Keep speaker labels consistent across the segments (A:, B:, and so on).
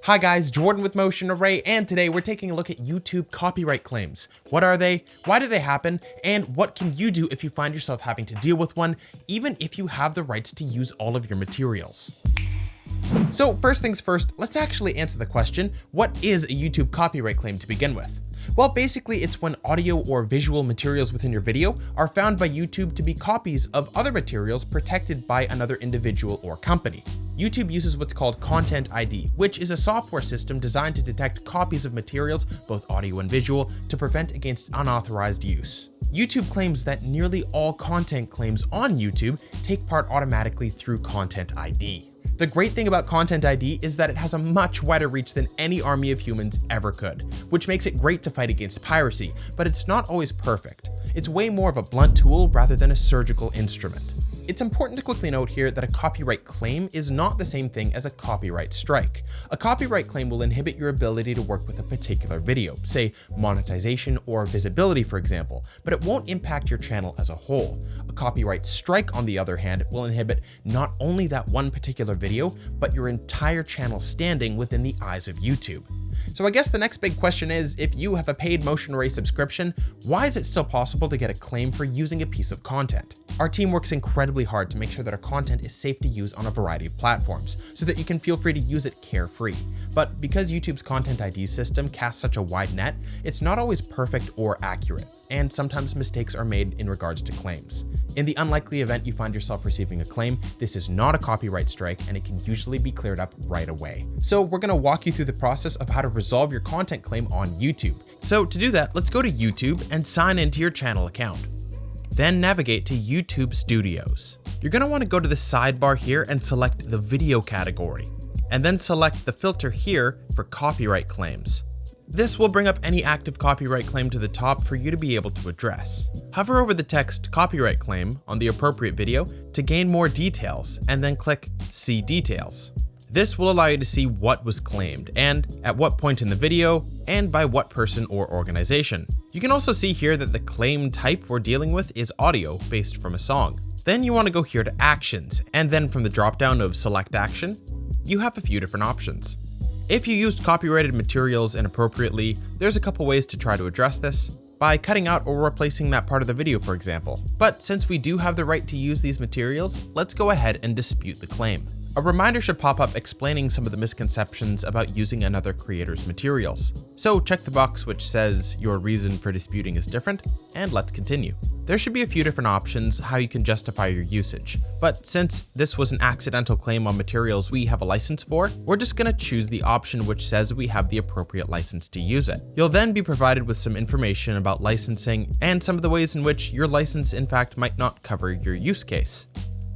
A: Hi guys, Jordan with Motion Array, and today we're taking a look at YouTube copyright claims. What are they? Why do they happen? And what can you do if you find yourself having to deal with one, even if you have the rights to use all of your materials? So first things first, let's actually answer the question, what is a YouTube copyright claim to begin with? Well, basically it's when audio or visual materials within your video are found by YouTube to be copies of other materials protected by another individual or company. YouTube uses what's called Content ID, which is a software system designed to detect copies of materials, both audio and visual, to prevent against unauthorized use. YouTube claims that nearly all content claims on YouTube take part automatically through Content ID. The great thing about Content ID is that it has a much wider reach than any army of humans ever could, which makes it great to fight against piracy, but it's not always perfect. It's way more of a blunt tool rather than a surgical instrument. It's important to quickly note here that a copyright claim is not the same thing as a copyright strike. A copyright claim will inhibit your ability to work with a particular video, say monetization or visibility for example, but it won't impact your channel as a whole. A copyright strike, on the other hand, will inhibit not only that one particular video, but your entire channel standing within the eyes of YouTube. So I guess the next big question is, if you have a paid Motion Array subscription, why is it still possible to get a claim for using a piece of content? Our team works incredibly hard to make sure that our content is safe to use on a variety of platforms, so that you can feel free to use it carefree. But because YouTube's Content ID system casts such a wide net, it's not always perfect or accurate, and sometimes mistakes are made in regards to claims. In the unlikely event you find yourself receiving a claim, this is not a copyright strike and it can usually be cleared up right away. So we're going to walk you through the process of how to resolve your content claim on YouTube. So to do that, let's go to YouTube and sign into your channel account. Then navigate to YouTube Studios. You're going to want to go to the sidebar here and select the video category, and then select the filter here for copyright claims. This will bring up any active copyright claim to the top for you to be able to address. Hover over the text copyright claim on the appropriate video to gain more details, and then click See Details. This will allow you to see what was claimed and at what point in the video and by what person or organization. You can also see here that the claim type we're dealing with is audio based from a song. Then you want to go here to Actions, and then from the dropdown of Select Action, you have a few different options. If you used copyrighted materials inappropriately, there's a couple ways to try to address this, by cutting out or replacing that part of the video, for example. But since we do have the right to use these materials, let's go ahead and dispute the claim. A reminder should pop up explaining some of the misconceptions about using another creator's materials. So check the box which says your reason for disputing is different, and let's continue. There should be a few different options how you can justify your usage, but since this was an accidental claim on materials we have a license for, we're just going to choose the option which says we have the appropriate license to use it. You'll then be provided with some information about licensing and some of the ways in which your license in fact might not cover your use case.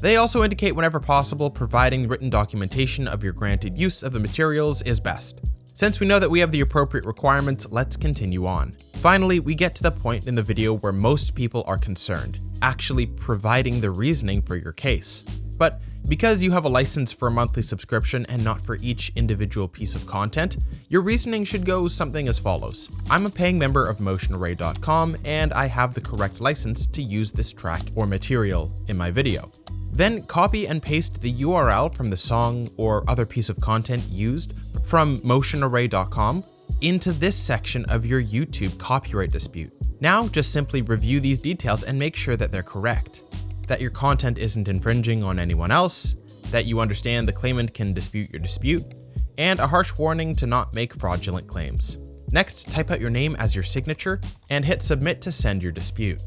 A: They also indicate whenever possible providing written documentation of your granted use of the materials is best. Since we know that we have the appropriate requirements, let's continue on. Finally, we get to the point in the video where most people are concerned, actually providing the reasoning for your case. But because you have a license for a monthly subscription and not for each individual piece of content, your reasoning should go something as follows. I'm a paying member of motionarray.com and I have the correct license to use this track or material in my video. Then copy and paste the URL from the song or other piece of content used from motionarray.com into this section of your YouTube copyright dispute. Now just simply review these details and make sure that they're correct, that your content isn't infringing on anyone else, that you understand the claimant can dispute your dispute, and a harsh warning to not make fraudulent claims. Next, type out your name as your signature and hit submit to send your dispute.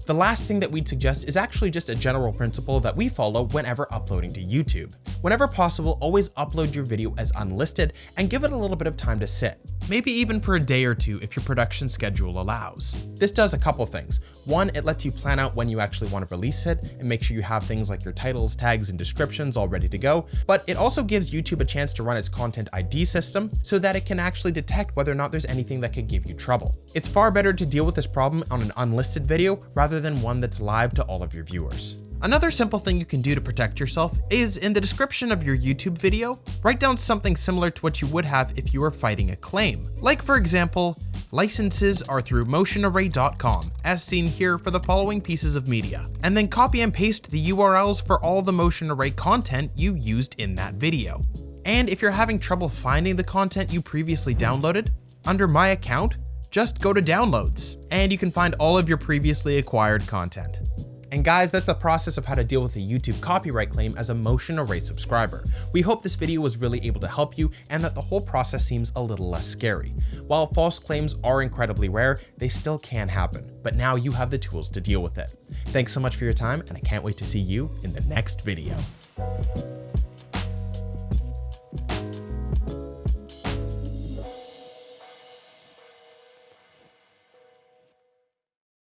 A: The last thing that we'd suggest is actually just a general principle that we follow whenever uploading to YouTube. Whenever possible, always upload your video as unlisted and give it a little bit of time to sit, maybe even for a day or two if your production schedule allows. This does a couple things. One, it lets you plan out when you actually want to release it and make sure you have things like your titles, tags, and descriptions all ready to go, but it also gives YouTube a chance to run its Content ID system so that it can actually detect whether or not there's anything that could give you trouble. It's far better to deal with this problem on an unlisted video rather than one that's live to all of your viewers. Another simple thing you can do to protect yourself is in the description of your YouTube video, write down something similar to what you would have if you were fighting a claim. Like for example, licenses are through motionarray.com, as seen here for the following pieces of media, and then copy and paste the URLs for all the Motion Array content you used in that video. And if you're having trouble finding the content you previously downloaded, under My Account, just go to Downloads, and you can find all of your previously acquired content. And guys, that's the process of how to deal with a YouTube copyright claim as a Motion Array subscriber. We hope this video was really able to help you and that the whole process seems a little less scary. While false claims are incredibly rare, they still can happen, but now you have the tools to deal with it. Thanks so much for your time, and I can't wait to see you in the next video.